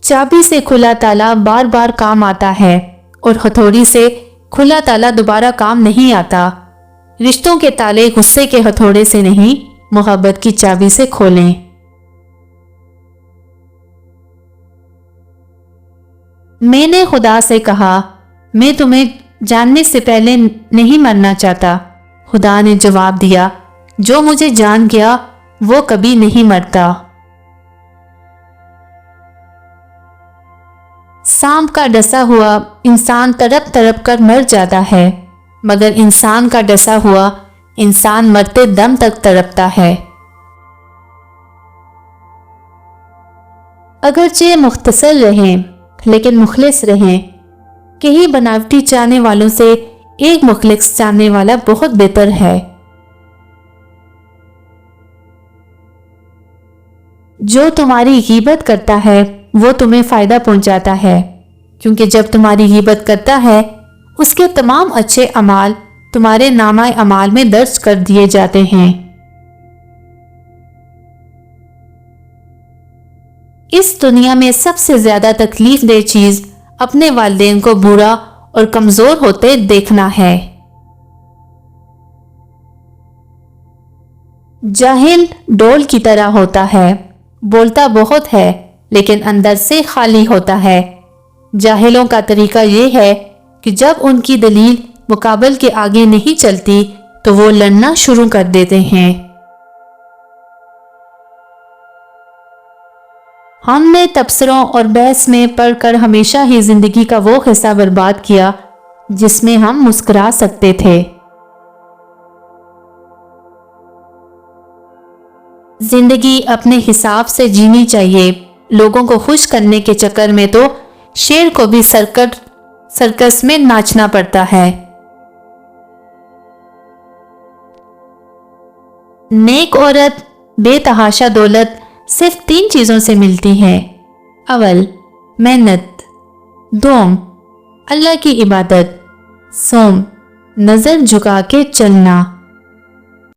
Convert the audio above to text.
چابی سے کھلا تالا بار بار کام آتا ہے اور ہتھوڑی سے کھلا تالا دوبارہ کام نہیں آتا۔ رشتوں کے تالے غصے کے ہتھوڑے سے نہیں، محبت کی چابی سے کھولیں۔ میں نے خدا سے کہا، میں تمہیں جاننے سے پہلے نہیں مرنا چاہتا۔ خدا نے جواب دیا، جو مجھے جان گیا وہ کبھی نہیں مرتا۔ سانپ کا ڈسا ہوا انسان تڑپ تڑپ کر مر جاتا ہے، مگر انسان کا ڈسا ہوا انسان مرتے دم تک تڑپتا ہے۔ اگرچہ مختصر رہیں لیکن مخلص رہیں۔ کئی بناوٹی چاہنے والوں سے ایک مخلص چاہنے والا بہت بہتر ہے۔ جو تمہاری غیبت کرتا ہے وہ تمہیں فائدہ پہنچاتا ہے، کیونکہ جب تمہاری غیبت کرتا ہے اس کے تمام اچھے اعمال تمہارے نامہ اعمال میں درج کر دیے جاتے ہیں۔ اس دنیا میں سب سے زیادہ تکلیف دہ چیز اپنے والدین کو برا اور کمزور ہوتے دیکھنا ہے۔ جاہل ڈول کی طرح ہوتا ہے، بولتا بہت ہے لیکن اندر سے خالی ہوتا ہے۔ جاہلوں کا طریقہ یہ ہے کہ جب ان کی دلیل مقابل کے آگے نہیں چلتی تو وہ لڑنا شروع کر دیتے ہیں۔ ہم نے تبصروں اور بحث میں پڑھ کر ہمیشہ ہی زندگی کا وہ حصہ برباد کیا جس میں ہم مسکرا سکتے تھے۔ زندگی اپنے حساب سے جینی چاہیے۔ لوگوں کو خوش کرنے کے چکر میں تو شیر کو بھی سرکس میں ناچنا پڑتا ہے۔ نیک عورت بے تحاشا دولت صرف 3 چیزوں سے ملتی ہے۔ اول محنت، دوم اللہ کی عبادت، سوم نظر جھکا کے چلنا۔